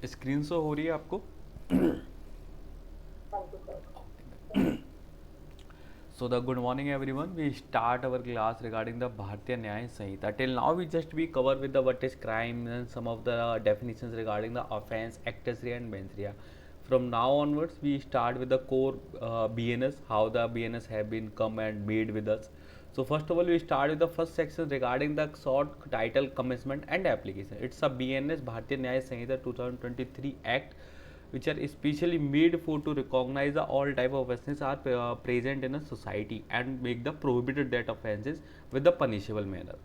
Screen show हो रही है आपको? So the good morning everyone. We start our class regarding the Bharatiya Nyaya Samhita. Till now we just we cover with the what is crime and some of the definitions regarding the offense, accessory and mens rea. From now onwards we start with the core BNS, how the BNS have been come and made with us. So first of all we start with the first section regarding the short title commencement and application. It's a BNS Bharatiya Nyaya Samhita 2023 Act which are especially made for to recognize the all type of offences are present in a society and make the prohibited that offences with the punishable manner.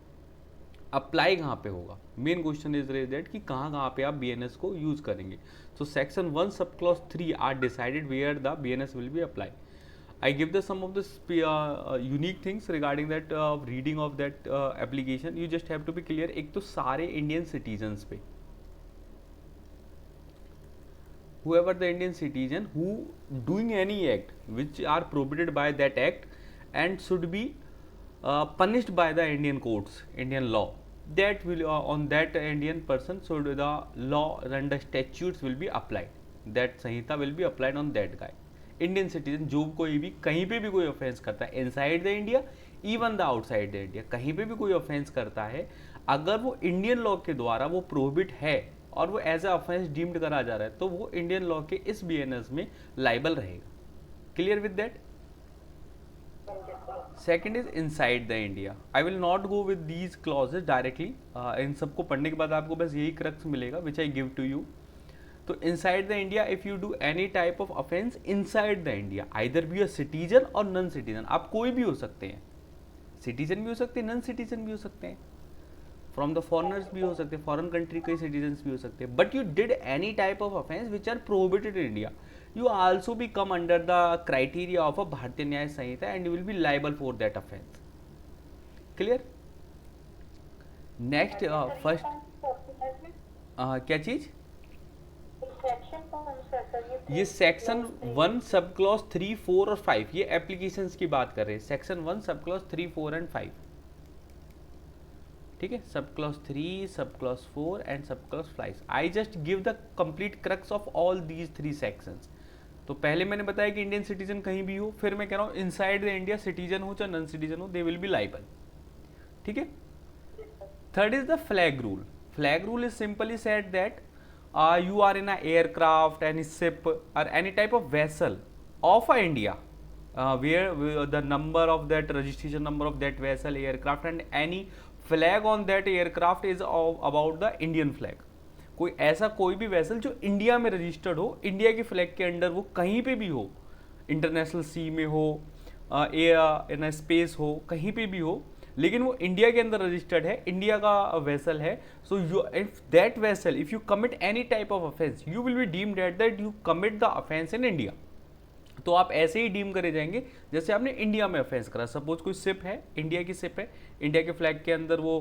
Apply कहाँ पे होगा? Main question is that कि कहाँ कहाँ पे आप BNS को use करेंगे. सो section 1 sub clause 3 are decided where the BNS will be apply. I give the some of the unique things regarding that reading of that application. You just have to be clear. एक तो सारे Indian citizens पे, whoever the Indian citizen who doing any act which are prohibited by that act and should be punished by the Indian courts, Indian law, that will on that Indian person should the law and the statutes will be applied. That Samhita will be applied on that guy. Indian citizen जो कोई भी कहीं पे भी कोई offence करता है inside the India even the outside the India, कहीं पे भी कोई ऑफेंस करता है, अगर वो इंडियन लॉ के द्वारा वो प्रोहिबिट है और वो एज ए ऑफेंस डीम्ड करा जा रहा है तो वो इंडियन लॉ के इस BNS में लाइबल रहेगा. Clear with that? Second is inside the India. I will not go with these clauses directly. इन सबको पढ़ने के बाद आपको बस यही क्रक्स मिलेगा which I give to you. तो inside the India if you do any type of offence inside the India, either be a citizen और नॉन सिटीजन, आप कोई भी हो सकते हैं, सिटीजन भी हो सकते हैं, नॉन सिटीजन भी हो सकते हैं, फ्रॉम द फॉरनर्स भी हो सकते हैं, फॉरेन कंट्री के सिटीजन भी हो सकते हैं, but you did any type of offence which are prohibited in India, you also be come under the criteria of a Bharatiya Nyaya Samhita and you will be liable for that offense. Clear? Next first क्या चीज? ये section 1 sub clause 3, 4 और 5 ये applications की बात कर रहे हैं. Section 1 sub clause 3, 4 and 5. ठीक है, सब clause 3, sub clause 4 and sub clause 5. I just give the complete crux of all these 3 sections. तो पहले मैंने बताया कि इंडियन सिटीजन कहीं भी हो, फिर मैं कह रहा हूँ इनसाइड द इंडिया सिटीजन हो चाहे नॉन सिटीजन हो, दे विल बी लाइबल. ठीक है. Third is the flag rule. Flag rule is simply said that you are in a aircraft, any ship or any type of vessel of India where the number of that registration number of that vessel, aircraft and any flag on that aircraft is about the Indian flag. कोई ऐसा कोई भी vessel जो India में registered हो, India के flag के under वो कहीं पे भी हो, इंटरनेशनल सी में हो, एयर इन स्पेस हो, कहीं पे भी हो, लेकिन वो इंडिया के अंदर रजिस्टर्ड है, इंडिया का वेसल है. So you if that vessel if you commit any type of offence you will be deemed at that you commit the offence in India. तो आप ऐसे ही डीम करे जाएंगे जैसे आपने इंडिया में ऑफेंस करा. सपोज कोई शिप है, इंडिया की शिप है, इंडिया के फ्लैग के अंदर वो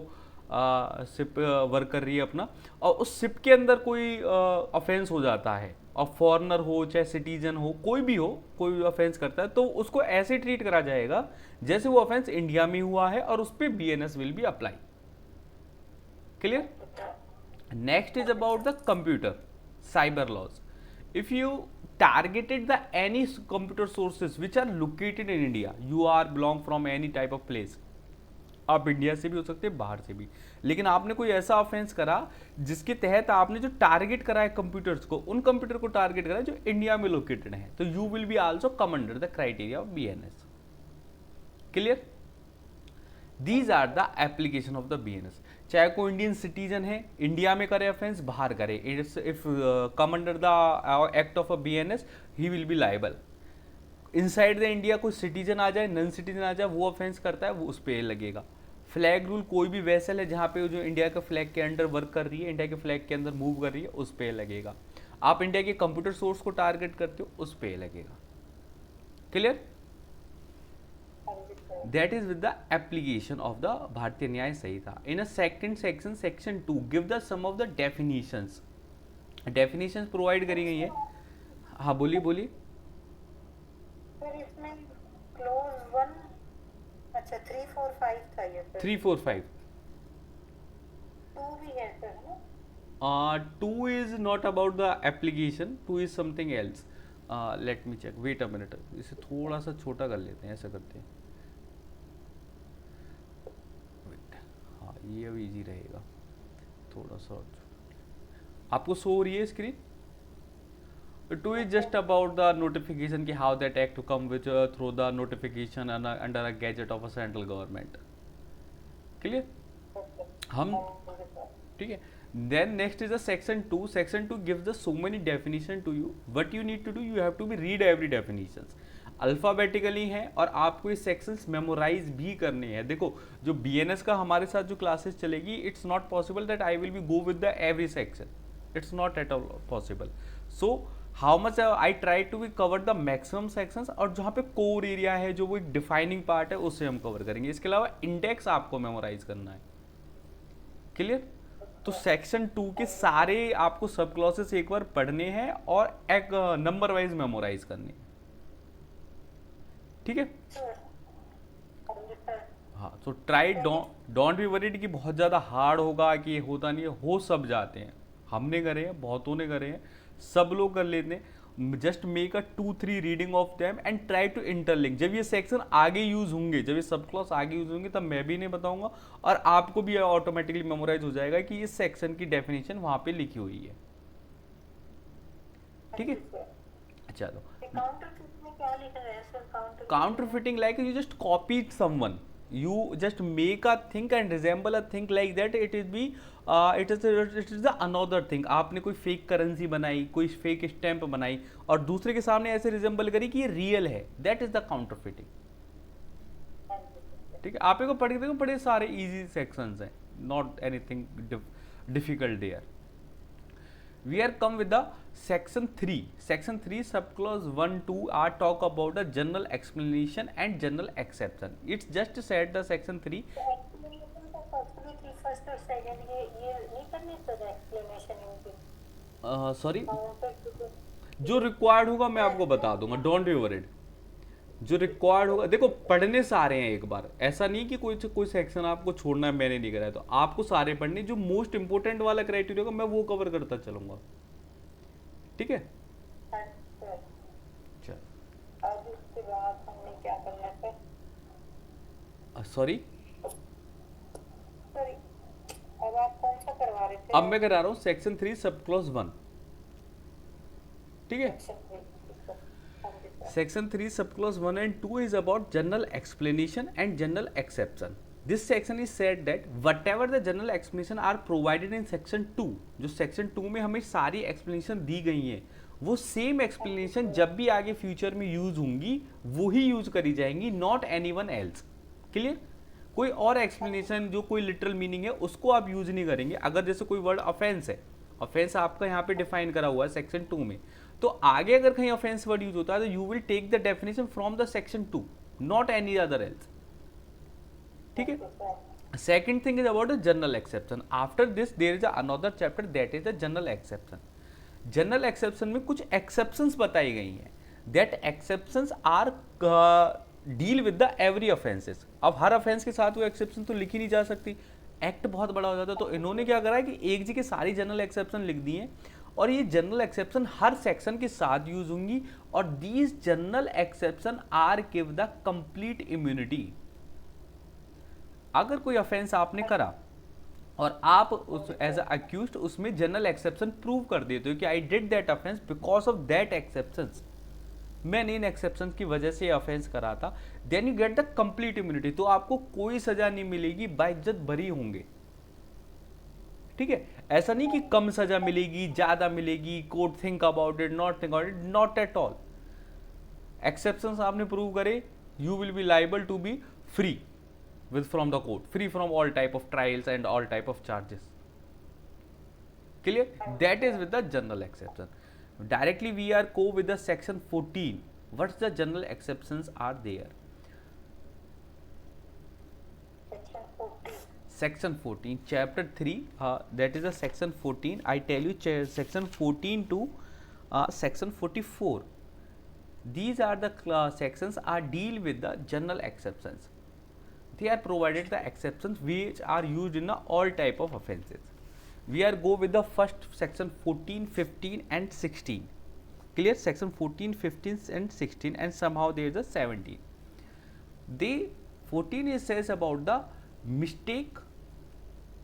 शिप वर्क कर रही है अपना, और उस शिप के अंदर कोई ऑफेंस हो जाता है, और फॉरनर हो चाहे सिटीजन हो, कोई भी हो, कोई ऑफेंस करता है तो उसको ऐसे ट्रीट करा जाएगा जैसे वो ऑफेंस इंडिया में हुआ है और उस पर BNS will be apply. Clear? Next is about the computer cyber laws. If you targeted the any computer sources which are located in India, you are belong from any type of place, आप India से भी हो सकते हैं, बाहर से भी, लेकिन आपने कोई ऐसा ऑफेंस करा जिसके तहत आपने जो टारगेट करा है कंप्यूटर्स को, उन कंप्यूटर को टारगेट करा जो इंडिया में लोकेटेड है, तो you will be also come under the criteria of BNS. Clear? These are the application of the BNS. चाहे कोई इंडियन सिटीजन है, इंडिया में करे ऑफेंस, बाहर करे, if come under the act of a BNS he will be liable. Inside the India कोई citizen आ जाए, non citizen आ जाए, वो ऑफेंस करता है, वो उस पर लगेगा. फ्लैग रूल कोई भी वेसल है जहाँ पे जो इंडिया के फ्लैग के अंडर वर्क कर रही है, इंडिया के फ्लैग के अंदर मूव कर रही है, उस पर लगेगा. आप इंडिया के कंप्यूटर सोर्स को टारगेट करते हो, उस पर लगेगा. Clear? That is with the application of the Bharatiya Nyaya Samhita. In a second section, section 2, give the some of the definitions. Definitions provide करी गई है. हाँ बोलिए बोलिए. सर इसमें क्लोज 1 अच्छा 3, 4, 5 था ये सर. 3, 4, 5 2 भी है सर ना? Two is not about the application, two is something else. Let me check, wait a minute, इसे थोड़ा सा छोटा कर लेते हैं, ऐसा करते हैं, wait, हाँ ये अब इजी रहेगा, थोड़ा सा और आपको शो हो रही है screen. Two is just about the notification कि how that act to come with through the notification under a gadget of a central government. Clear? हम ठीक है. Then next is the section 2. Section 2 gives the so many definition to you. What you need to do, you have to be read every definitions. Alphabetically हैं और आपको ये sections memorise भी करने हैं. देखो जो BNS का हमारे साथ जो क्लासेस चलेगी, it's not possible that I will be go with the every section. It's not at all possible. So how much I try to be cover the maximum sections, और जहाँ पे कोर एरिया है जो वो एक defining part है उसे हम कवर करेंगे. इसके अलावा इंडेक्स आपको मेमोराइज करना है. क्लियर? तो सेक्शन 2 के सारे आपको सब क्लॉसेस एक बार पढ़ने हैं और एक नंबर वाइज मेमोराइज करने हैं. ठीक है? हाँ, तो ट्राई, डोंट बी वरीड कि बहुत ज़्यादा हार्ड होगा कि ये होता नहीं है. हो सब जाते हैं, हमने करे हैं, बहुतों ने करे हैं, सब लोग कर लेते हैं. Just make a 2-3 reading of them and try to interlink. जब ये सेक्शन आगे यूज होंगे, जब ये सब क्लॉस आगे यूज होंगे, तब मैं भी नहीं बताऊंगा और आपको भी ऑटोमेटिकली मेमोराइज हो जाएगा कि इस सेक्शन की डेफिनेशन वहां पे लिखी हुई है. ठीक है, चलो. Counter fitting like you just copy someone, you just make a thing and resemble a thing like that. It is the another thing. आपने कोई फेक करेंसी बनाई, कोई फेक स्टैंप बनाई और दूसरे के सामने ऐसे रिजेंबल करी कि ये रियल है. That is the counterfeiting. ठीक है, आप को पढ़ के देखो, बड़े सारे इजी सेक्शंस हैं, not anything difficult there. We are come with the section 3. Section 3 subclause 1-2 are talk about the general explanation and general exception. It's just said the section 3. Sorry, जो रिक्वायर्ड होगा मैं आपको बता दूंगा, डोंट बी वरीड. जो required होगा, देखो पढ़ने सारे हैं एक बार, ऐसा नहीं कि कोई सेक्शन आपको छोड़ना है, मैंने नहीं कराया. तो आपको सारे पढ़ने, जो मोस्ट इंपोर्टेंट वाला क्राइटेरिया होगा मैं वो कवर करता चलूंगा. ठीक है, चल. अब उसके बाद हमने क्या करना है? सॉरी, अब आप कौन सा करवा रहे थे? अब मैं करा रहा हूँ सेक्शन 3 सब क्लॉज 1. ठीक है, Section 3 subclause 1 and 2 is about general explanation and general exception. This section is said that whatever the general explanation are provided in section 2, जो section 2 में हमें सारी explanation दी गई हैं, वो same explanation जब भी आगे future में use होंगी वो ही use करी जाएंगी, not anyone else. Clear? कोई और explanation जो कोई literal meaning है उसको आप use नहीं करेंगे. अगर जैसे कोई word offense है, offense आपका यहाँ पे define करा हुआ है section 2 में, तो आगे अगर कहीं ऑफेंस वर्ड यूज होता है तो you will take the definition from the section 2, not any other else. ठीक है. Second thing is about the general exception. After this there is another chapter, that is the general exception. General exception में कुछ exceptions बताई गई हैं. That exceptions are deal with the every offences. अब हर offence के साथ वो एक्सेप्शन तो लिखी नहीं जा सकती, एक्ट बहुत बड़ा हो जाता. तो इन्होंने क्या करा है कि एक जी के सारी जनरल एक्सेप्शन लिख दी हैं और ये जनरल एक्सेप्शन हर सेक्शन के साथ यूज होंगी. और these general exception are give the complete immunity. अगर कोई ऑफेंस आपने करा और आप उस एज अक्यूज्ड उसमें जनरल एक्सेप्शन प्रूव कर देते हो कि I did that offence because of that exceptions, मैंने इन एक्सेप्शन की वजह से ऑफेंस करा था, then you get the complete immunity. तो आपको कोई सजा नहीं मिलेगी, बाइज्जत बरी होंगे. ठीक है, ऐसा नहीं कि कम सजा मिलेगी, ज्यादा मिलेगी, court think about it, not think about it, not at all. Exceptions आपने प्रूव करे, you will be liable to be free with from the court, free from all type of trials and all type of charges. Clear? That is with the general exception. Directly we are go with the section 14. What's the general exceptions are there? Section 14, chapter 3, that is the section 14. I tell you section 14 to section 44. These are the sections are deal with the general exceptions. They are provided the exceptions which are used in all type of offenses. we are go with the first section 14, 15 and 16. Clear? Section 14, 15 and 16, and somehow there is a 17. They 14 is says about the mistake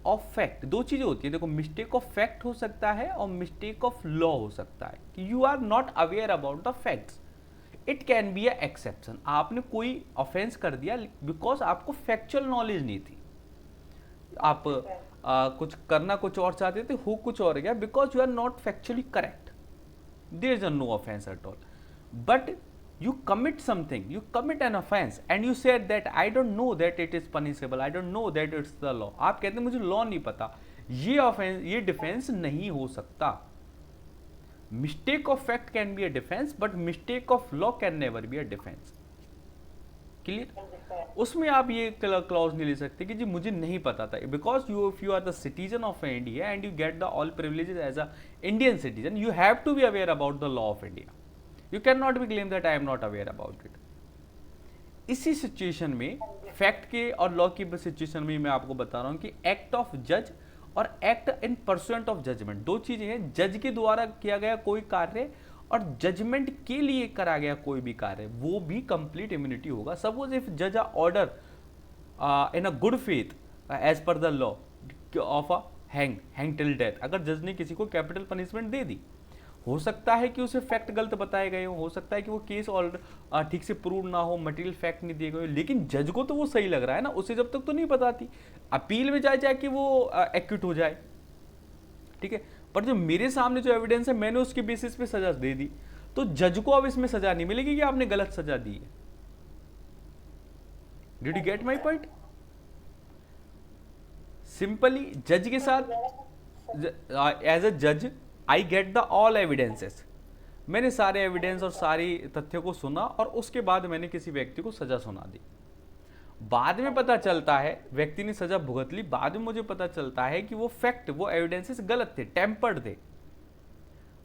of fact. दो चीजें होती है देखो, mistake of fact हो सकता है और mistake of law हो सकता है कि you are not aware about the facts. It can be a exception. आपने कोई ऑफेंस कर दिया बिकॉज आपको फैक्चुअल नॉलेज नहीं थी, आप कुछ करना कुछ और चाहते थे, हो कुछ और गया, because you are not factually correct. There is a no offence at all. But you commit something, you commit an offense and you said that I don't know that it is punishable, I don't know that it's the law. आप कहते हैं मुझे law नहीं पता, ये offence, ये defence नहीं हो सकता. Mistake of fact can be a defence but mistake of law can never be a defence. Clear? उसमें आप ये क्लॉज नहीं ले सकते कि जी मुझे नहीं पता था, because you if you are the citizen of India and you get the all privileges as a Indian citizen, you have to be aware about the law of India. You cannot be claim that I am not aware about it. इसी situation में fact के और law की situation में मैं आपको बता रहा हूं कि एक्ट ऑफ जज और act in pursuant of judgement, दो चीजें हैं. जज के द्वारा किया गया कोई कार्य और जजमेंट के लिए करा गया कोई भी कार्य, वो भी कंप्लीट इम्यूनिटी होगा. सपोज इफ जज a order in a good faith as per the law of a hang till death, अगर जज ने किसी को कैपिटल पनिशमेंट दे दी, हो सकता है कि उसे फैक्ट गलत बताए गए हो सकता है कि वो केस और ठीक से प्रूव ना हो, मटेरियल फैक्ट नहीं दिए गए, लेकिन जज को तो वो सही लग रहा है ना, उसे जब तक तो नहीं बताती. अपील में जाए कि वो एक्यूट हो जाए, ठीक है, पर जो मेरे सामने जो एविडेंस है मैंने उसके बेसिस पे सजा दे दी, तो जज को अब इसमें सजा नहीं मिलेगी कि आपने गलत सजा दी है. Did you get my point? Simply जज के साथ एज अ जज I get the all evidences. मैंने सारे एविडेंस और सारी तथ्यों को सुना और उसके बाद मैंने किसी व्यक्ति को सजा सुना दी. बाद में पता चलता है व्यक्ति ने सजा भुगत ली, बाद में मुझे पता चलता है कि वो फैक्ट, वो एविडेंसेस गलत थे, टेम्पर्ड थे.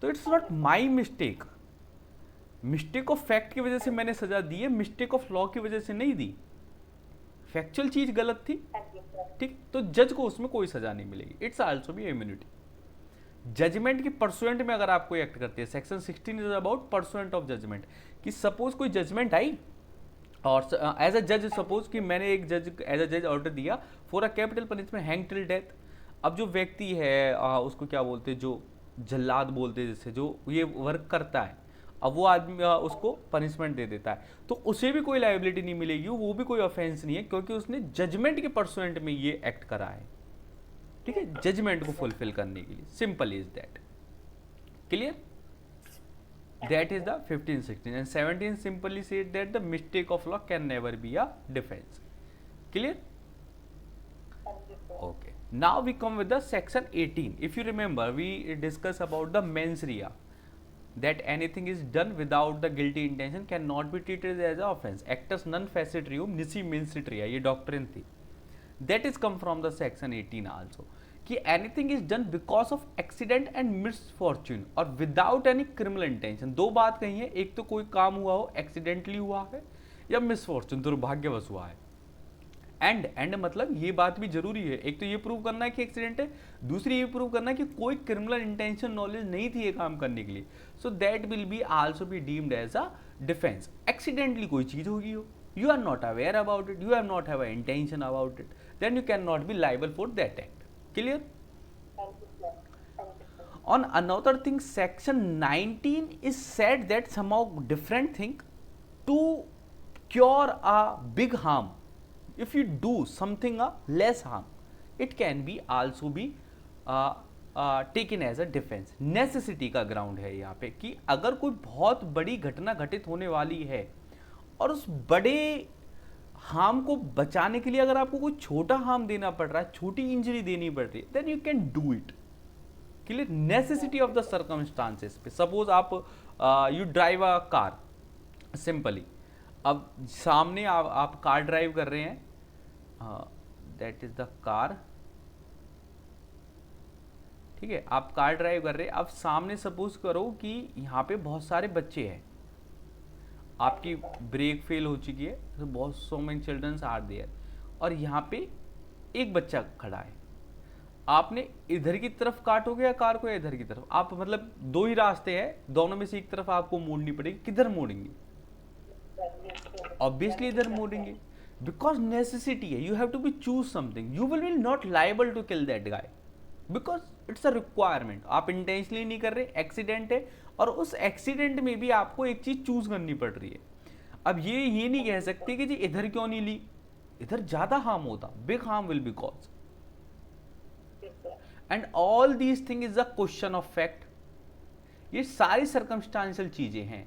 तो it's not my mistake. Mistake of fact की वजह से मैंने सजा दी है, मिस्टेक ऑफ लॉ की वजह से नहीं दी. फैक्चुअल चीज गलत थी, ठीक, तो जज को उसमें कोई सजा नहीं मिलेगी. It's also be immunity. Judgement की परसुएंट में अगर आप कोई एक्ट करते हैं, section 16 is about pursuant of judgement, कि सपोज कोई जजमेंट आई और एज अ जज, सपोज कि मैंने एक जज एज अ जज ऑर्डर दिया for a capital punishment hang till death. अब जो व्यक्ति है उसको क्या बोलते हैं, जो जल्लाद बोलते हैं, जिससे जो ये वर्क करता है, अब वो आदमी उसको पनिशमेंट दे देता है, तो उसे भी कोई लायबिलिटी नहीं मिलेगी, वो भी कोई ऑफेंस नहीं है, क्योंकि उसने जजमेंट के परसुएंट में ये एक्ट करा है. ठीक है, जजमेंट को फुलफिल करने के लिए. Simple is that. Clear? That is the 15, 16 and 17 simply said that the mistake of law can never be a defence. Clear? Okay. Now we come with the section 18. If you remember, we discuss about the mens rea, that anything is done without the guilty intention cannot be treated as an offense. Actus non facit reum nisi mens rea, ये doctrine थी. That is come from the section 18 also. कि anything is done because of accident and misfortune और without any criminal intention. दो बात कही है, एक तो कोई काम हुआ हो एक्सीडेंटली हुआ है या मिसफॉर्च्यून दुर्भाग्यवश हुआ है. एंड मतलब ये बात भी जरूरी है, एक तो ये प्रूव करना है कि एक्सीडेंट है, दूसरी ये प्रूव करना है कि कोई क्रिमिनल इंटेंशन नॉलेज नहीं थी ये काम करने के लिए. So that will be also be deemed as a defence. Accidentally कोई चीज होगी हो, you are not aware about it, you have not have an intention about it, then you cannot be liable for that act. Clear? On another thing, section 19 is said that somehow different thing to cure a big harm. If you do something a less harm, it can be also be taken as a defense. Necessity का ground है यहाँ पे कि अगर कोई बहुत बड़ी घटना घटित होने वाली है और उस बड़े हार्म को बचाने के लिए अगर आपको कोई छोटा हार्म देना पड़ रहा है, छोटी इंजरी देनी पड़ रही है, then you can do it. Clear? Necessity of the circumstances पे. सपोज आप you drive a car, simply अब सामने आप कार ड्राइव कर रहे हैं, दैट इज द कार, ठीक है, आप कार ड्राइव कर रहे हैं, अब सामने सपोज करो कि यहाँ पे बहुत सारे बच्चे हैं, आपकी ब्रेक फेल हो चुकी है, तो बहुत so many childrens are there, और यहाँ पे एक बच्चा खड़ा है. आपने इधर की तरफ काटोगे या कार को, या इधर की तरफ, आप मतलब दो ही रास्ते हैं, दोनों में से एक तरफ आपको मोड़नी पड़ेगी, किधर मोड़ेंगे? ऑब्वियसली इधर मोड़ेंगे, बिकॉज नेसेसिटी है, you have to be choose something, you will be not liable to kill that guy because it's a requirement, आप इंटेंशनली नहीं कर रहे, एक्सीडेंट है, और उस एक्सीडेंट में भी आपको एक चीज चूज करनी पड़ रही है। अब ये नहीं कह सकते कि जी इधर क्यों नहीं ली, इधर ज्यादा हार्म होता, big harm will be cause, and all these thing is a question of fact. ये सारी सर्कमस्टांशियल चीजें हैं,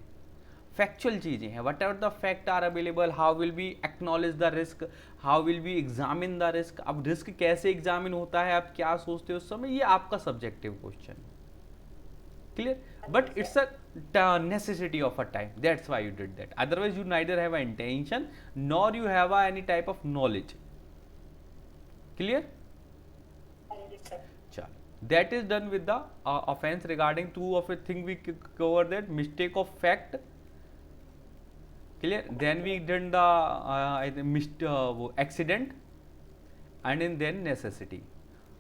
फैक्चुअल चीजें हैं, whatever the fact are available, how will be acknowledge the risk, how will be examine the risk. अब risk कैसे examine होता है, आप क्या सोचते हो उस समय, ये आपका सब्जेक्टिव क्वेश्चन है, clear, but it's a necessity of a time, that's why you did that, otherwise you neither have an intention nor you have any type of knowledge, clear? चलो, that is done with the offense regarding two of a thing we cover, that mistake of fact, clear, then we did the accident, and then necessity.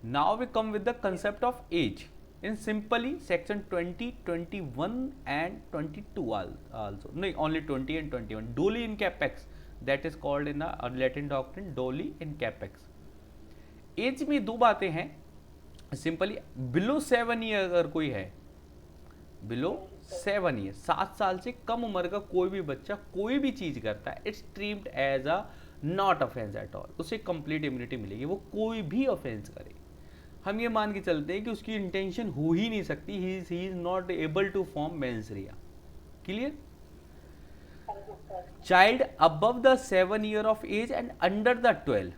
Now we come with the concept of age in simply section 20, 21 and 22 also, no, only 20 and 21, doli in capex, that is called in a Latin doctrine doli in capex. Age में दो बातें हैं, simply below 7 year अगर कोई है, below 7 year, 7 साल से कम उम्र का कोई भी बच्चा कोई भी चीज करता है, it's treated as a not offence at all, उसे कंप्लीट इम्यूनिटी मिलेगी, वो कोई भी ऑफेंस करे। हम ये मान के चलते हैं कि उसकी इंटेंशन हो ही नहीं सकती, he is not able to form mens rea, clear? Child above the 7 year of age and under the 12,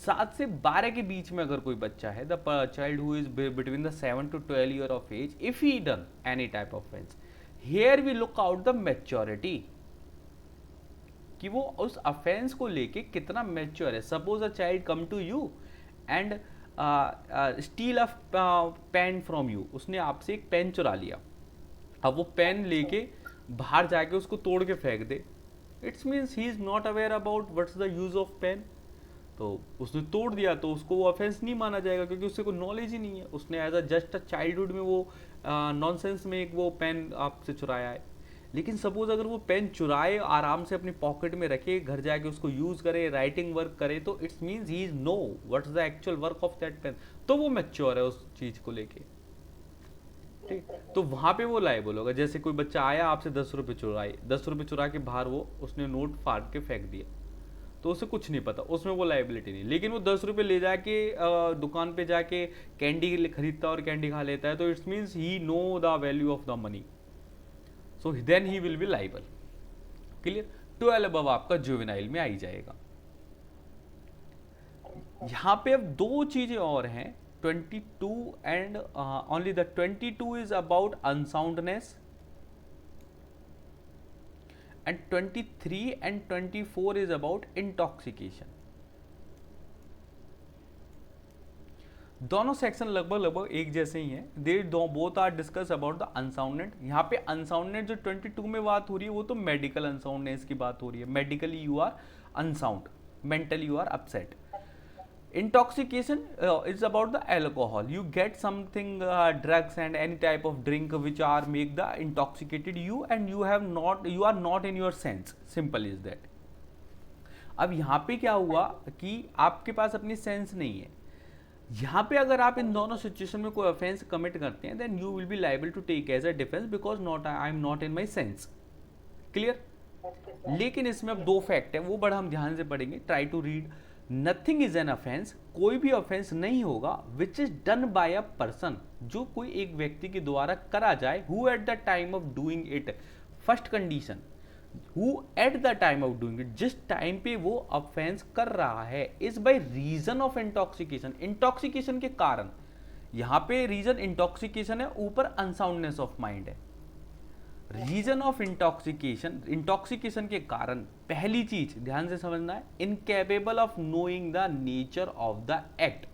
7 से 12 के बीच में अगर कोई बच्चा है, the child who is between the 7 to 12 year of age, if he done any type of offence, here we look out the maturity, कि वो उस ऑफेंस को लेके कितना मैच्योर है। Suppose a child come to you and steal a pen from you, उसने आपसे एक पेन चुरा लिया, अब वो पेन लेके बाहर जाके उसको तोड़ के फेंक दे, it's means he is not aware about what's the use of pen, तो उसने तोड़ दिया तो उसको वो ऑफेंस नहीं माना जाएगा, क्योंकि उससे कोई नॉलेज ही नहीं है, उसने as a just a childhood में वो नॉनसेंस में एक वो पेन आपसे चुराया है। लेकिन सपोज अगर वो पेन चुराए, आराम से अपनी पॉकेट में रखे, घर जाके उसको यूज करे, राइटिंग वर्क करे, तो it's means he is know what's the actual work of that pain, तो वो मैच्योर है उस चीज को लेके, ठीक, तो वहां पे वो लायबल होगा। जैसे कोई बच्चा आया आपसे 10 रुपए चुराए, 10 रुपए चुरा के बाहर वो उसने नोट फाड़ के फेंक दिया, तो उसे कुछ नहीं पता, उसमें वो लाइबिलिटी नहीं, लेकिन वो 10 रुपए ले जाके दुकान पे जाके कैंडी खरीदता है और कैंडी खा लेता है, तो it's means he know the value of the money, so then he will be liable, clear? 12 above आपका जुवेनाइल में आई जाएगा। यहां पे अब दो चीजें और हैं, 22 and only the 22 is about unsoundness and 23 and 24 is about intoxication। दोनों सेक्शन लगभग एक जैसे ही हैं, they both are discuss about the unsoundness. यहाँ पे अनसाउंडनेस जो 22 में बात हो रही है वो तो मेडिकल अनसाउंडनेस की बात हो रही है, medically you are unsound, mentally you are upset. Intoxication is about the alcohol. You get something drugs and any type of drink which are make the intoxicated you and you are not in your sense. Simple is that. अब यहाँ पे क्या हुआ कि आपके पास अपनी sense नहीं है। यहाँ पे अगर आप इन दोनों सिचुएशन में कोई ऑफेंस कमिट करते हैं then you will be liable to take as a defence because not I am not in my sense, clear? लेकिन इसमें अब दो फैक्ट है, वो बड़ा हम ध्यान से पढ़ेंगे। Try to read. Nothing is an offence, कोई भी ऑफेंस नहीं होगा which is done by a person, जो कोई एक व्यक्ति के द्वारा करा जाए, who at the time of doing it, first condition, who at the time of doing it, जिस टाइम पे वो ऑफेंस कर रहा है, is by reason of intoxication, intoxication के कारण। यहां पे रीजन इंटॉक्सिकेशन है, ऊपर अनसाउंडनेस ऑफ माइंड है। रीजन ऑफ इंटॉक्सिकेशन, इंटॉक्सिकेशन के कारण पहली चीज ध्यान से समझना है, incapable of knowing the nature of the act,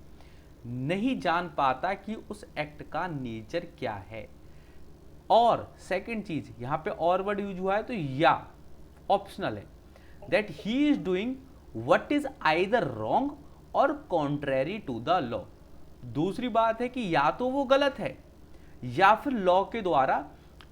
नहीं जान पाता कि उस एक्ट का नेचर क्या है। और सेकंड चीज यहां पे और वर्ड यूज हुआ है तो या ऑप्शनल है, that he is doing what is either wrong और कॉन्ट्रेरी टू द लॉ, दूसरी बात है कि या तो वो गलत है या फिर लॉ के द्वारा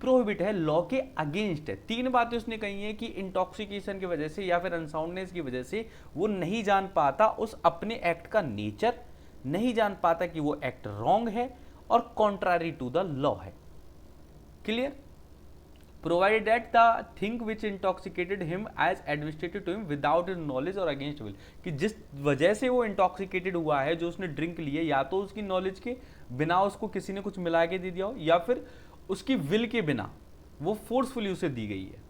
प्रोहिबिट है, लॉ के अगेंस्ट है। तीन बातें उसने कही हैं कि इंटॉक्सिकेशन की वजह से या फिर अनसाउंडनेस की वजह से वो नहीं जान पाता उस अपने एक्ट का नेचर, नहीं जान पाता कि वो एक्ट रॉन्ग है और कॉन्ट्रारी टू द लॉ है। Clear? provided that the thing which intoxicated him as administrated to him without his knowledge or against will, कि जिस वजह से वो इंटॉक्सिकेटेड हुआ है, जो उसने ड्रिंक ली है, या तो उसकी नॉलेज के बिना उसको किसी ने कुछ मिला के दे दिया हो या फिर उसकी विल के बिना वो फोर्सफुली उसे दी गई है।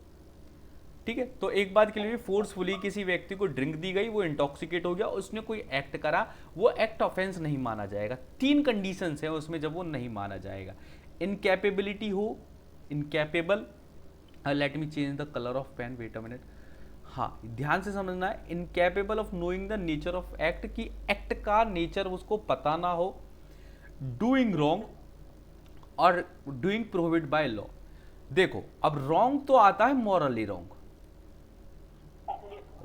ठीक है, तो एक बात के लिए फोर्सफुली किसी व्यक्ति को ड्रिंक दी गई, वो इंटॉक्सिकेट हो गया, उसने कोई एक्ट करा, वो एक्ट ऑफेंस नहीं माना जाएगा। तीन कंडीशंस हैं उसमें जब वो नहीं माना जाएगा। इनकैपेबिलिटी हो, incapable, let me change the colour of pen, wait a minute. हाँ, ध्यान से समझना है, incapable of knowing the nature of act, की एक्ट का नेचर उसको पता ना हो, डूइंग रॉन्ग और डूइंग प्रोहिबिट बाय लॉ। देखो, अब रॉन्ग तो आता है morally wrong.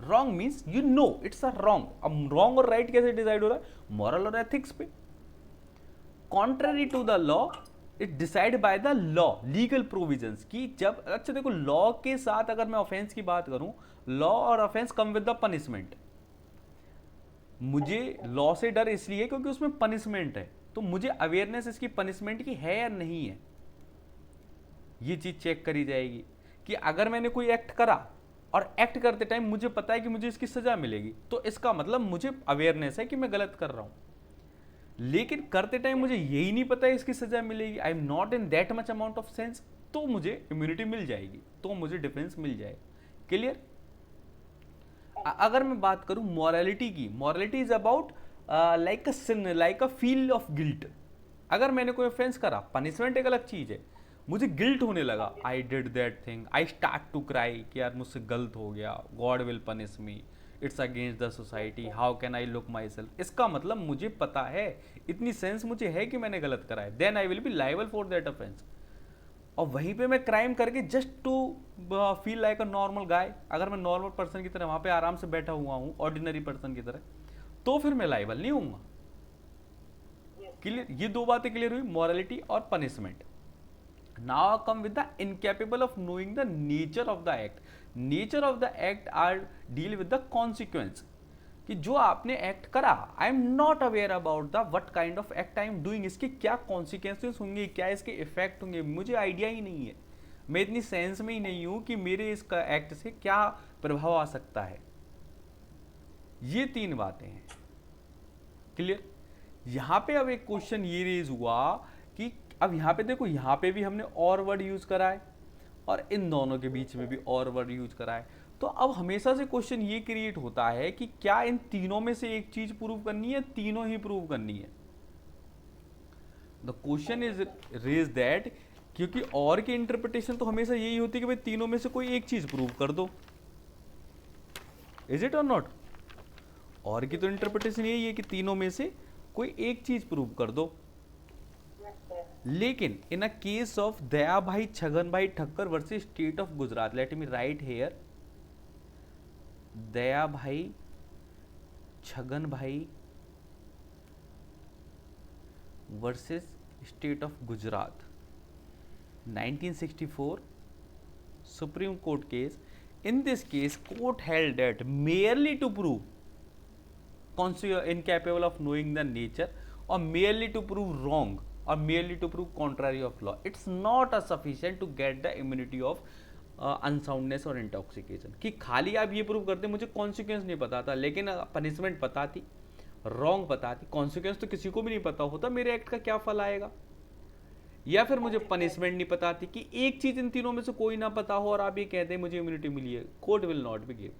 Wrong means you know it's a wrong. अब रॉन्ग और राइट कैसे डिसाइड हो रहा है? मॉरल और एथिक्स पे। Contrary to the law, it decide by the law, legal provisions की। जब, अच्छा देखो, लॉ के साथ अगर मैं ऑफेंस की बात करूं, लॉ और offence come with the punishment. मुझे लॉ से डर इसलिए क्योंकि उसमें पनिशमेंट है, तो मुझे अवेयरनेस इसकी पनिशमेंट की है या नहीं है, ये चीज चेक करी जाएगी। कि अगर मैंने कोई एक्ट करा और एक्ट करते टाइम मुझे पता है कि मुझे इसकी सजा मिलेगी, तो इसका मतलब मुझे अवेयरनेस है कि मैं गलत कर रहा हूं। लेकिन करते टाइम मुझे यही नहीं पता है इसकी सजा मिलेगी, आई am not in that much amount of sense, तो मुझे इम्यूनिटी मिल जाएगी, तो मुझे डिफेंस मिल जाएगा। क्लियर? अगर मैं बात करूं मॉरलिटी की, morality is about like a sin, like a feel of guilt. अगर मैंने कोई ऑफेंस करा, पनिशमेंट एक अलग चीज है, मुझे गिल्ट होने लगा, I did that thing, I start to cry कि यार मुझसे गलत हो गया, God will punish me, it's against the society, how can I look myself. इसका मतलब मुझे पता है, इतनी सेंस मुझे है कि मैंने गलत करा है, then I will be liable for that offence. और वहीं पे मैं क्राइम करके just to feel like a normal guy, अगर मैं नॉर्मल पर्सन की तरह वहां पे आराम से बैठा हुआ हूं, ऑर्डिनरी पर्सन की तरह, तो फिर मैं लाइबल नहीं हूँ। क्लियर? ये दो बातें क्लियर हुई, मॉरलिटी और punishment. Now I come with the incapable of knowing the nature of the act. Nature of the act are deal with the consequence. कि जो आपने एक्ट करा, आई am not aware about the what kind of act I am doing, इसके क्या consequences होंगे, क्या इसके effect होंगे, मुझे आइडिया ही नहीं है। मैं इतनी सेंस में ही नहीं हूं कि मेरे इस एक्ट से क्या प्रभाव आ सकता है। ये तीन बातें हैं। क्लियर? यहां पे अब एक क्वेश्चन ये रेज हुआ कि अब यहाँ पे देखो, यहाँ पे भी हमने और वर्ड यूज करा है और इन दोनों के बीच में भी और वर्ड यूज करा है। तो अब हमेशा से क्वेश्चन ये क्रिएट होता है कि क्या इन तीनों में से एक चीज प्रूव करनी है, तीनों ही प्रूव करनी है। The question is raise that, क्योंकि और की इंटरप्रिटेशन तो हमेशा यही होती है कि भाई तीनों में से कोई एक चीज प्रूव कर दो। इज इट और नॉट? और की तो इंटरप्रिटेशन यही है कि तीनों में से कोई एक चीज प्रूव कर दो। लेकिन इन अ केस ऑफ दया भाई Chhagan bhai Thakkar versus state of Gujarat, let me write here, Daya भाई छगन भाई versus state of Gujarat, 1964 supreme court case. In this case court held that merely to prove incapable of knowing the nature or merely to prove wrong or merely to prove contrary of law, it's not a sufficient to get the immunity of unsoundness और intoxication. कि खाली आप ये prove करते, मुझे consequence नहीं पता था लेकिन पनिशमेंट पता थी, रॉन्ग पता थी, कॉन्सिक्वेंस तो किसी को भी नहीं पता होता मेरे एक्ट का क्या फल आएगा, या फिर मुझे पनिशमेंट नहीं पता थी, कि एक चीज इन तीनों में से कोई ना पता हो और आप ये कहते हैं मुझे इम्यूनिटी मिली है, court will not B give.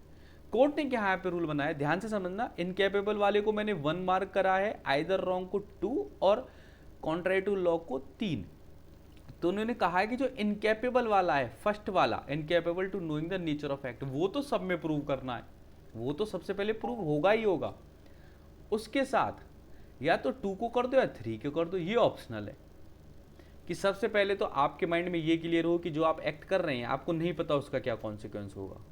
Court ने क्या यहाँ पे रूल बनाया, ध्यान से समझना, इनकेपेबल वाले को मैंने 1 मार्क करा है, आइदर रॉन्ग को 2 और कॉन्ट्ररी टू लॉ को 3। तो उन्होंने कहा है कि जो इनकेपेबल वाला है, फर्स्ट वाला, incapable to knowing the nature of act, वो तो सब में प्रूव करना है, वो तो सबसे पहले प्रूव होगा ही होगा। उसके साथ या तो 2 को कर दो या 3 को कर दो, ये ऑप्शनल है। कि सबसे पहले तो आपके माइंड में ये क्लियर हो कि जो आप एक्ट कर रहे हैं आपको नहीं पता उसका क्या कॉन्सिक्वेंस होगा।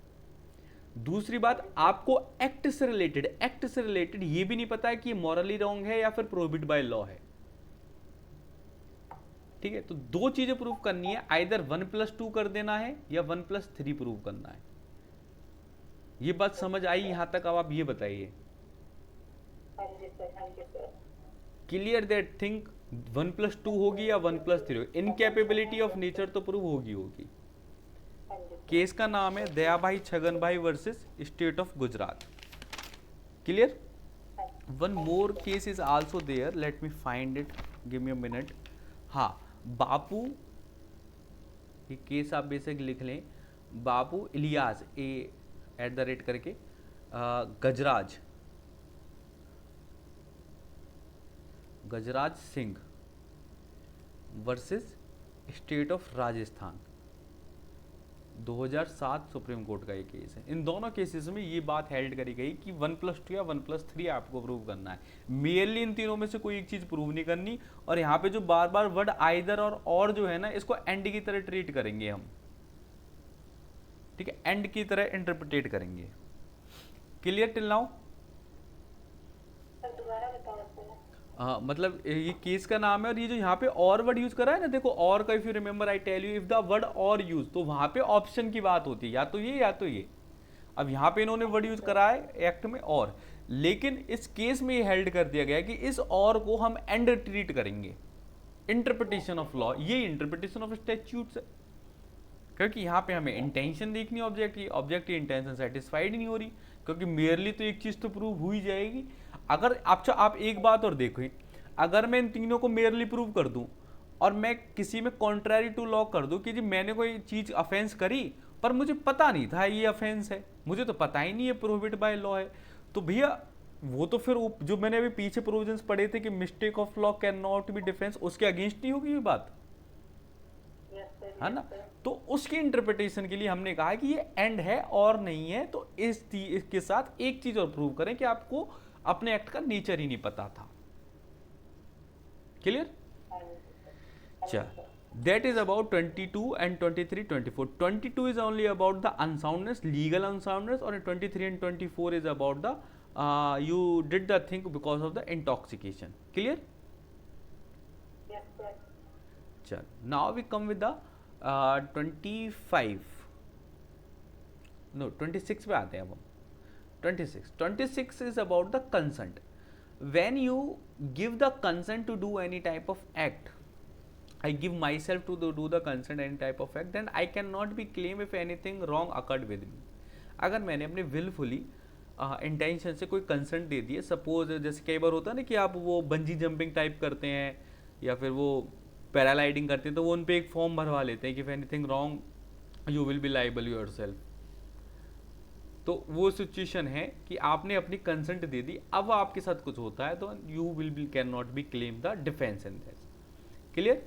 दूसरी बात, आपको एक्ट से रिलेटेड ये भी नहीं पता है कि ये मॉरली रॉन्ग है या फिर प्रोहिबिट बाय लॉ है। ठीक है, तो दो चीजें प्रूव करनी है, आइदर 1+2 कर देना है या 1+3 प्रूव करना है। ये बात समझ आई यहां तक? अब आप ये बताइए, हाँ जी सर, हाँ जी सर। क्लियर दैट थिंक 1+2 होगी या 1+3 होगी? इनकैपेबिलिटी ऑफ नेचर तो प्रूव होगी। हाँ जी सर। केस का नाम है दया भाई छगन भाई versus state of Gujarat. Clear? One more case is also there, let me find it, give me a minute. हाँ, बापू, ये केस आप बेसिक लिख लें, बापू इलियास @ करके Gajraj Singh versus state of Rajasthan, 2007 supreme court का ये केस है। इन दोनों केसेस में ये बात हेल्ड करी गई कि 1+2 या 1+3 आपको प्रूव करना है, मेयरली इन तीनों में से कोई एक चीज प्रूव नहीं करनी। और यहाँ पे जो बार बार वर्ड आइदर और जो है ना, इसको एंड की तरह ट्रीट करेंगे हम, ठीक है, एंड की तरह इंटरप्रिटेट करेंगे। Clear till now? सर दोबारा बताओ सर। मतलब ये केस का नाम है, और ये जो यहाँ पे और वर्ड यूज करा है ना, देखो और का, if you remember I tell you if the word or use, तो वहां पे ऑप्शन की बात होती है, या तो ये या तो ये। अब यहाँ पे इन्होंने वर्ड यूज करा है एक्ट में और, लेकिन इस केस में ये हेल्ड कर दिया गया है कि इस और को हम एंड ट्रीट करेंगे। इंटरप्रिटेशन ऑफ लॉ, ये इंटरप्रिटेशन ऑफ स्टैट्यूट्स है, क्योंकि यहाँ पे हमें इंटेंशन देखनी है ऑब्जेक्ट की इंटेंशन सेटिस्फाइड नहीं हो रही, क्योंकि मेयरली तो एक चीज तो प्रूव हो ही जाएगी। अगर आप एक बात और देखो, अगर मैं इन तीनों को मेयरली प्रूव कर दूं और मैं किसी में कॉन्ट्रैरी टू लॉ कर दूं कि जी मैंने कोई चीज ऑफेंस करी पर मुझे पता नहीं था ये ऑफेंस है, मुझे तो पता ही नहीं है प्रोहिबिट बाय लॉ है, तो भैया वो तो फिर जो मैंने अभी पीछे प्रोविजंस पढ़े थे कि mistake of law can not be defence, उसके अगेंस्ट नहीं होगी ये बात, यस सर, है ना? Yes sir. तो उसकी इंटरप्रिटेशन के लिए हमने कहा कि ये एंड है और नहीं है, तो इसके साथ एक चीज और प्रूव करें कि आपको अपने एक्ट का नेचर ही नहीं पता था। क्लियर? हाँ जी सर। चल, that is about 22 and 23, 24. 22 is only about the unsoundness, legal unsoundness, or 23 and 24 is about the you did the thing because of the intoxication. Clear? Yes sir. चल, now we come with the 25. No, 26 पे आते हैं अब हम। 26 is about the consent. When you give the consent to do any type of act, I give myself to do the consent any type of act, then I cannot be claim if anything wrong occurred with me. अगर मैंने अपने willfully intention से कोई consent दे दिए, suppose जैसे कई बार होता है ना कि आप वो बंजी जंपिंग टाइप करते हैं या फिर वो पैरालाइडिंग करते हैं, तो वो उन पे एक फॉर्म भरवा लेते हैं कि if anything wrong you will be liable yourself. तो वो सिचुएशन है कि आपने अपनी कंसेंट दे दी, अब आपके साथ कुछ होता है तो you will B can not be claim the defence in this. Clear?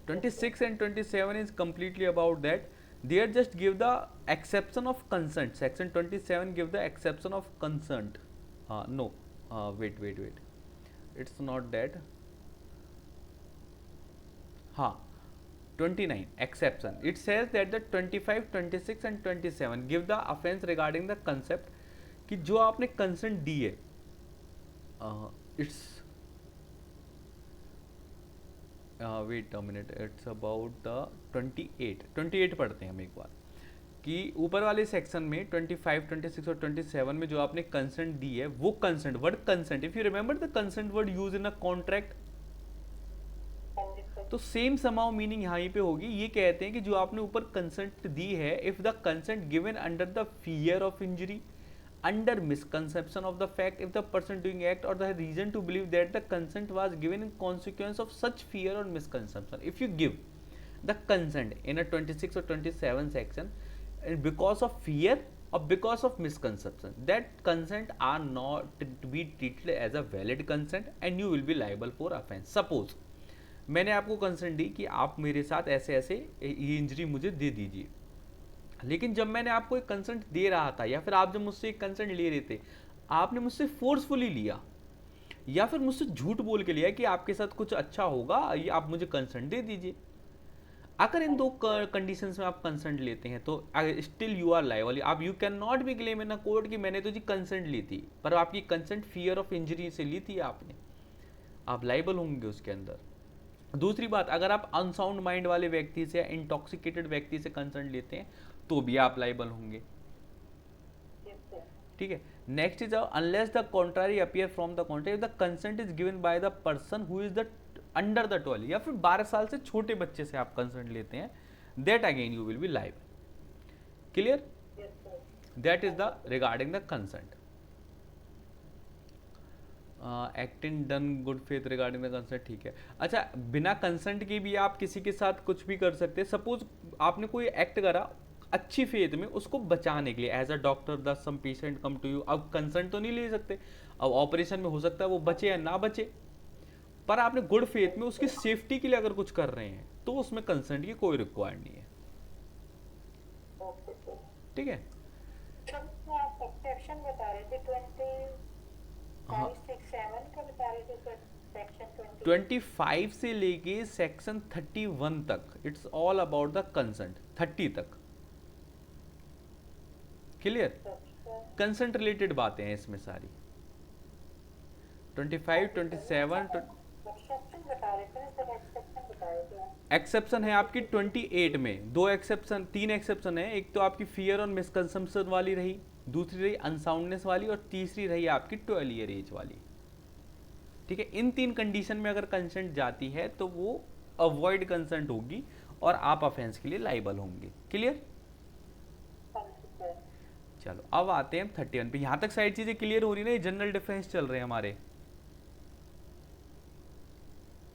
26 and 27 is completely about that. They just give the exception of consent. Section 27 give the exception of consent. No, wait. It's not that. हाँ, 29 exception. It says that the 25, 26 and 27 give the offense regarding the concept कि जो आपने consent दी है, it's wait a minute, it's about the 28 पढ़ते हैं हम एक बार, कि ऊपर वाले सेक्शन में 25, 26 और 27 में जो आपने कंसेंट दी है, वो consent word consent, if you remember the consent word use in a contract, तो सेम समाउ मीनिंग यहाँ पे होगी। ये कहते हैं कि जो आपने ऊपर कंसेंट दी है, if the consent given under the fear of injury, under misconception of the fact, if the person doing act or the reason to believe that the consent was given in consequence of such fear or misconception. If you give the consent in a 26 or 27 section because of fear or because of misconception, that consent are not to be treated as a valid consent and you will be liable for offense. Suppose मैंने आपको consent दी कि आप मेरे साथ ऐसे ऐसे ये injury मुझे दे दीजिए, लेकिन जब मैंने आपको एक कंसेंट दे रहा था या फिर आप जब मुझसे एक कंसेंट ले रहे थे, आपने मुझसे फोर्सफुली लिया या फिर मुझसे झूठ बोल के लिया कि आपके साथ कुछ अच्छा होगा, ये आप मुझे कंसेंट दे दीजिए। अगर इन दो कंडीशंस में आप कंसेंट लेते हैं तो स्टिल यू आर लायबल। आप you can not be claim in a court कि मैंने तो जी कंसेंट ली थी, पर आपकी कंसेंट फियर ऑफ इंजरी से ली थी आपने, आप लायबल होंगे उसके अंदर। दूसरी बात, अगर आप अनसाउंड माइंड वाले व्यक्ति से या इंटॉक्सिकेटेड व्यक्ति से कंसेंट लेते हैं तो भी आप लायबल होंगे। Yes, sir. ठीक है। Next is unless the contrary appear from the contract, the consent is given by the person who is the under the 12, या फिर 12 साल से छोटे बच्चे से आप कंसेंट लेते हैं, that again you will B liable. Clear? Yes, sir. That is the regarding the consent. Acting done good faith regarding the consent, ठीक है। अच्छा, बिना कंसेंट के भी आप किसी के साथ कुछ भी कर सकते हैं। सपोज आपने कोई एक्ट करा अच्छी फेथ में उसको बचाने के लिए, as a doctor the some patient come to you, अब कंसेंट तो नहीं ले सकते, अब ऑपरेशन में हो सकता है वो बचे या ना बचे, पर आपने गुड फेथ में उसकी सेफ्टी के लिए अगर कुछ कर रहे हैं तो उसमें कंसेंट की कोई रिक्वायर्ड नहीं है। Okay, sir. ठीक है। सर, तो आप एक्सेप्शन बता रहे थे हाँ। 25, 6, 7 का बता रहे थे सर, सेक्शन 25 से लेके सेक्शन 31 तक it's all about the consent, 30 तक। क्लियर? कंसेंट रिलेटेड बातें हैं इसमें सारी। 25, 27, एक्सेप्शन बता रहे थे ना सर, एक्सेप्शन बता रहे थे आप। एक्सेप्शन है आपकी 28 में, दो एक्सेप्शन, तीन एक्सेप्शन है। एक तो आपकी फियर और मिसकंसेप्शन वाली रही, दूसरी रही अनसाउंडनेस वाली, और तीसरी रही आपकी 12 ईयर एज वाली। ठीक है। इन तीन कंडीशन में अगर कंसेंट जाती है तो वो अवॉइड कंसेंट होगी और आप ऑफेंस के लिए लाइबल होंगे। क्लियर? हाँ जी, सर। चलो अब आते हैं 31 पे। यहां तक सारी चीजें क्लियर हो रही ना? ये जनरल डिफरेंस चल रहे हैं हमारे।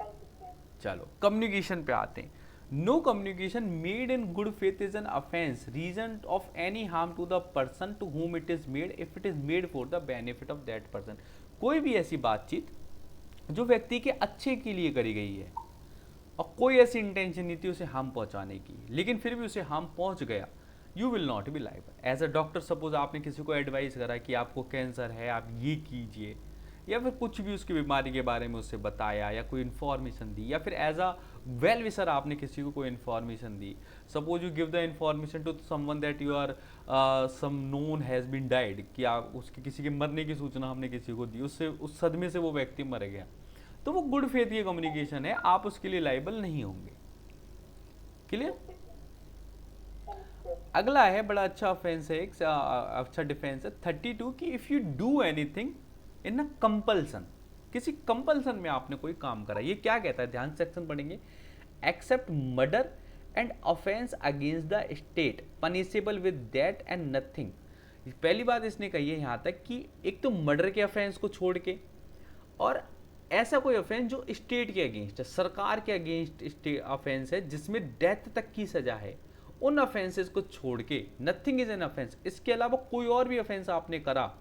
हाँ जी, सर। चलो कम्युनिकेशन पे आते हैं। No communication made in good faith is an offence reason of any harm to the person to whom it is made if it is made for the benefit of that person. कोई भी ऐसी बातचीत जो व्यक्ति के अच्छे के लिए करी गई है और कोई ऐसी इंटेंशन नहीं थी उसे हार्म पहुंचाने की, लेकिन फिर भी उसे हार्म पहुंच गया, you will not be liable. As a doctor suppose आपने किसी को एडवाइस करा कि आपको कैंसर है, आप ये कीजिए, या फिर कुछ भी उसकी बीमारी के बारे में उससे बताया या कोई इन्फॉर्मेशन दी, या फिर एज अ वेल विशर आपने किसी को कोई इन्फॉर्मेशन दी। Suppose you give the information to someone that you are some known has been died, कि आप उसके किसी के मरने की सूचना हमने किसी को दी, उससे उस सदमे से वो व्यक्ति मर गया, तो वो गुड फेथ की कम्युनिकेशन है, आप उसके लिए लायबल नहीं होंगे। क्लियर? अगला है बड़ा अच्छा ऑफेंस है, एक अच्छा डिफेंस है 32 कि if you do anything in a compulsion, किसी कंपल्सन में आपने कोई काम करा। ये क्या कहता है, ध्यान सेक्शन पढ़ेंगे। Except murder and offence against the state punishable with that and nothing. पहली बात इसने कही है यहाँ तक कि एक तो मर्डर के ऑफेंस को छोड़ के, और ऐसा कोई ऑफेंस जो स्टेट के अगेंस्ट है, सरकार के अगेंस्ट ऑफेंस है जिसमें डेथ तक की सजा है, उन ऑफेंसेस को छोड़ के नथिंग इज एन ऑफेंस। इसके अलावा कोई और भी ऑफेंस आपने करा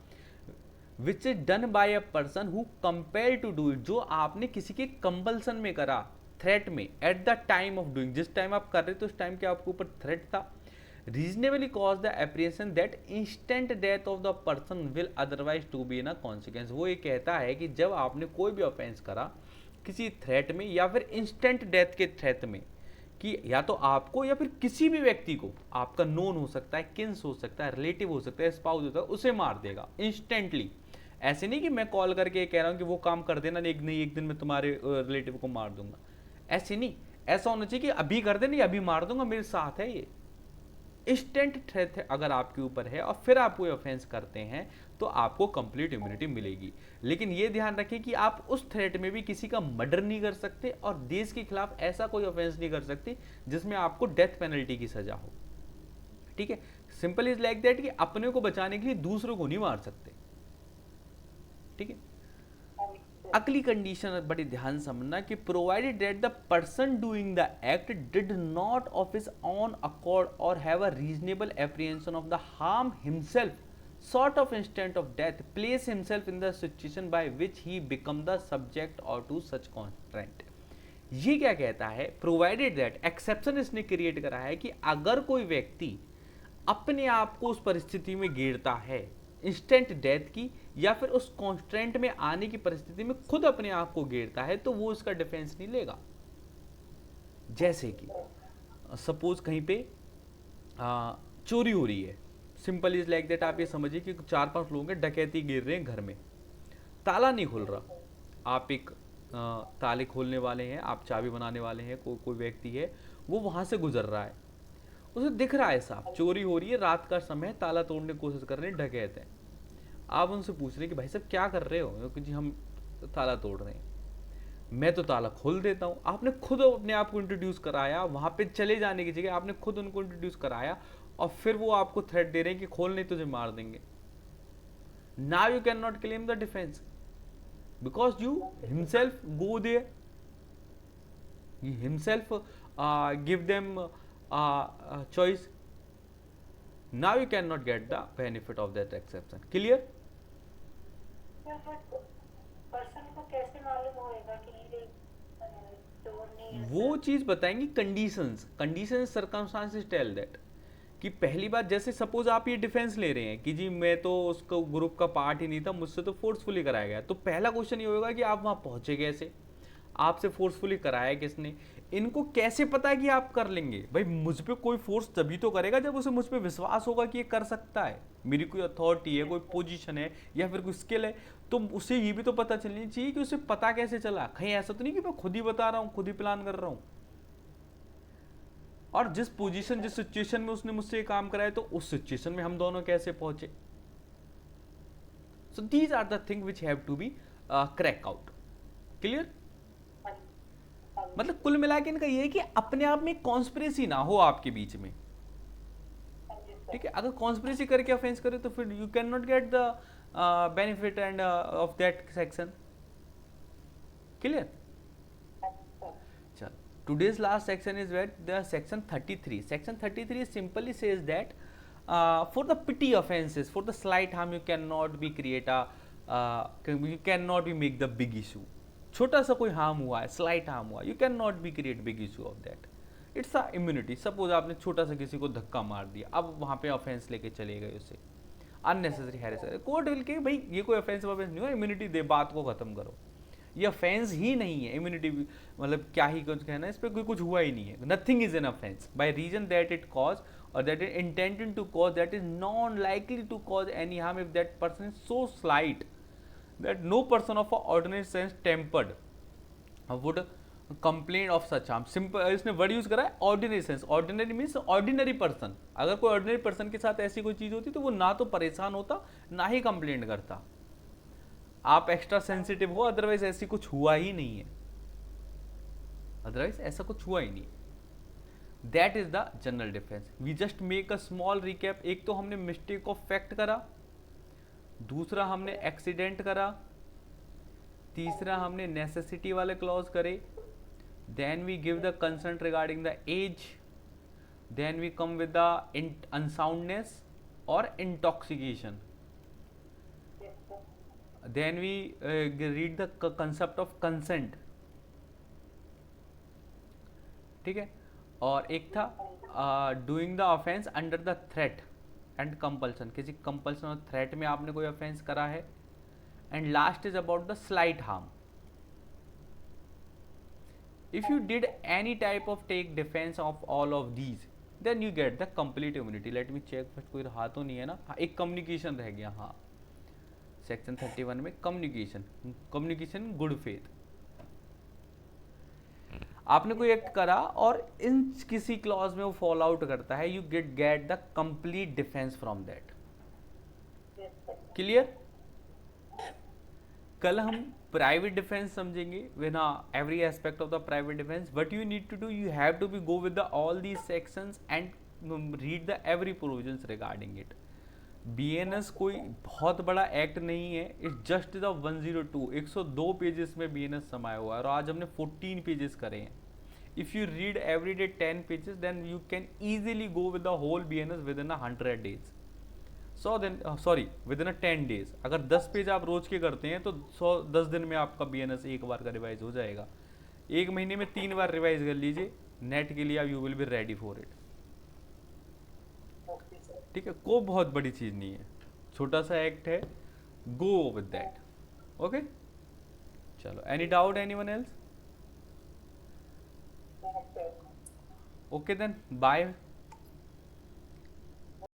which is done by a person who compel to do it, जो आपने किसी के कंपल्सन में करा, थ्रेट में, at the time of doing, जिस टाइम आप कर रहे थे उस टाइम के आपके ऊपर थ्रेट था, reasonably cause the apprehension that instant death of the person will otherwise to be in a consequence. वो ये कहता है कि जब आपने कोई भी ऑफेंस करा किसी थ्रेट में या फिर इंस्टेंट डेथ के थ्रेट में, कि या तो आपको या फिर किसी भी व्यक्ति को, आपका नोन हो सकता है, किन्स हो सकता है, रिलेटिव हो सकता है, स्पाउस होता है, उसे मार देगा इंस्टेंटली। ऐसे नहीं कि मैं कॉल करके कह रहा हूँ कि वो काम कर देना, एक नहीं एक दिन में तुम्हारे रिलेटिव को मार दूंगा, ऐसे नहीं। ऐसा होना चाहिए कि अभी कर देना, अभी मार दूंगा, मेरे साथ है ये। इंस्टेंट थ्रेट अगर आपके ऊपर है और फिर आप कोई ऑफेंस करते हैं तो आपको कंप्लीट इम्यूनिटी मिलेगी। लेकिन ये ध्यान रखें कि आप उस थ्रेट में भी किसी का मर्डर नहीं कर सकते और देश के खिलाफ ऐसा कोई ऑफेंस नहीं कर सकते जिसमें आपको डेथ पेनल्टी की सजा हो। ठीक है, सिंपल इज लाइक दैट कि अपने को बचाने के लिए दूसरों को नहीं मार सकते। ठीक है। अगली कंडीशन बड़ी ध्यान समझना कि provided that the person doing the act did not of his own accord or have a reasonable apprehension of the harm himself sort of instant of death place himself in the situation by which he become the subject or to such constraint। ये क्या कहता है, provided that, exception इसने create करा है कि अगर कोई व्यक्ति अपने आप को उस परिस्थिति में गिरता है इंस्टेंट डेथ की, या फिर उस कॉन्स्ट्रेंट में आने की परिस्थिति में खुद अपने आप को गिरता है, तो वो उसका डिफेंस नहीं लेगा। जैसे कि सपोज कहीं पे चोरी हो रही है, सिंपल इज लाइक दैट, आप ये समझिए कि 4-5 लोग हैं, डकैती गिर रहे हैं घर में, ताला नहीं खुल रहा। आप एक ताले खोलने वाले हैं, आप चाबी बनाने वाले हैं, कोई व्यक्ति है वो वहां से गुजर रहा है, उसे दिख रहा है साहब चोरी हो रही है, रात का समय है, ताला तोड़ने की कोशिश कर रहे हैं, डकैत है। आप उनसे पूछ रहे हैं कि भाई साहब क्या कर रहे हो, कि जी हम ताला तोड़ रहे हैं। मैं तो ताला खोल देता हूँ। आपने खुद अपने आप को इंट्रोड्यूस कराया, वहां पे चले जाने की जगह आपने खुद उनको इंट्रोड्यूस कराया, और फिर वो आपको थ्रेट दे रहे हैं कि खोल नहीं तुझे मार देंगे। Now you can not claim the defence because you himself go there, you himself give them choice. Now you cannot get the benefit of that exception. Clear? Person को कैसे मालूम होएगा कि ये चोर नहीं है? वो चीज बताएंगी कंडीशंस सर्कमस्टांसेस टेल दैट, कि पहली बात जैसे सपोज आप ये डिफेंस ले रहे हैं कि जी मैं तो उसका ग्रुप का पार्ट ही नहीं था, मुझसे तो फोर्सफुली कराया गया, तो पहला क्वेश्चन ये होगा कि आप वहां पहुंचे कैसे, आपसे फोर्सफुली कराया किसने, इनको कैसे पता है कि आप कर लेंगे। भाई मुझ पे कोई फोर्स तभी तो करेगा जब उसे मुझ पे विश्वास होगा कि ये कर सकता है, मेरी कोई अथॉरिटी है, कोई पोजीशन है, या फिर कोई स्किल है, तो उसे ये भी तो पता चलनी चाहिए कि उसे पता कैसे चला। कहीं ऐसा तो नहीं कि मैं खुद ही बता रहा हूँ, खुद ही प्लान कर रहा हूँ। और जिस पोजीशन जिस सिचुएशन में उसने मुझसे काम कराया, तो उस सिचुएशन में हम दोनों कैसे पहुंचे। So these are the thing which have to be crack out. Clear? मतलब कुल मिला के इनका ये है कि अपने आप में कॉन्स्पिरेसी ना हो आपके बीच में, ठीक है। अगर कॉन्स्पिरेसी करके ऑफेंस करे तो फिर you can not get the benefit end of that section. Clear? चल, today's last section is where the section 33. Section 33 simply says that for the petty offenses, for the slight harm, you cannot be create a you cannot be make the big issue. छोटा सा कोई harm हुआ है, slight harm हुआ, you can not be create big issue of that, it's a immunity. Suppose आपने छोटा सा किसी को धक्का मार दिया, अब वहां पे ऑफेंस लेके चले गए उससे, अननेसेसरी हैरेसमेंट, कोर्ट विल के भाई ये कोई ऑफेंस नहीं हुआ, इम्यूनिटी दे, बात को खत्म करो, ये ऑफेंस ही नहीं है। इम्यूनिटी मतलब क्या ही कुछ कहना है इस पर, कोई कुछ हुआ ही नहीं है, nothing is an offence by reason that it cause or that is intended to cause, that is non likely to cause any harm if that person is so slight that no person of ordinary sense tempered would complain of such harm. Simple इसने word use करा है ordinary sense, ordinary means ordinary person. अगर कोई ordinary person के साथ ऐसी कोई चीज होती तो वो ना तो परेशान होता ना ही कंप्लेंट करता। आप एक्स्ट्रा सेंसिटिव हो, अदरवाइज ऐसी कुछ हुआ ही नहीं है, अदरवाइज ऐसा कुछ हुआ ही नहीं। That is the general difference. We just make a small recap. एक तो हमने मिस्टेक ऑफ फैक्ट करा, दूसरा हमने एक्सीडेंट करा, तीसरा हमने नेसेसिटी वाले क्लॉज करे, then we give the concern regarding the age, then we come with the unsoundness और intoxication, then we read the concept of consent, ठीक है। और एक था doing the offence under the threat and compulsion, किसी compulsion और threat में आपने कोई ऑफेंस करा है। And last is about the slight harm. If you did any type of take defence of all of these then you get the complete immunity. Let me check first, कोई रहा तो नहीं है ना। हाँ, एक कम्युनिकेशन रह गया। हाँ, सेक्शन 31 में कम्युनिकेशन गुड फेथ, आपने कोई एक्ट करा और इन किसी क्लॉज में वो फॉल आउट करता है, you get the complete defence from that. Clear? कल हम प्राइवेट डिफेंस समझेंगे, with every aspect of the private defence. What you need to do, you have to be go with all these sections and read the every provisions regarding it. BNS कोई बहुत बड़ा act नहीं है, it's just the 102, 102 pages में BNS समाया हुआ है, और आज हमने 14 पेजेस करे हैं। If you read every day 10 pages then you can easily go with the whole BNS within 100 days. So then within 10 days. अगर 10 पेज आप रोज के करते हैं तो 10 दिन में आपका BNS एक बार का रिवाइज हो जाएगा। एक महीने में 3 बार रिवाइज कर लीजिए, नेट के लिए you will be ready for it. ठीक है, को बहुत बड़ी चीज नहीं है, छोटा सा एक्ट है, गो विद दैट। ओके, चलो, any doubt anyone else? Okay then bye.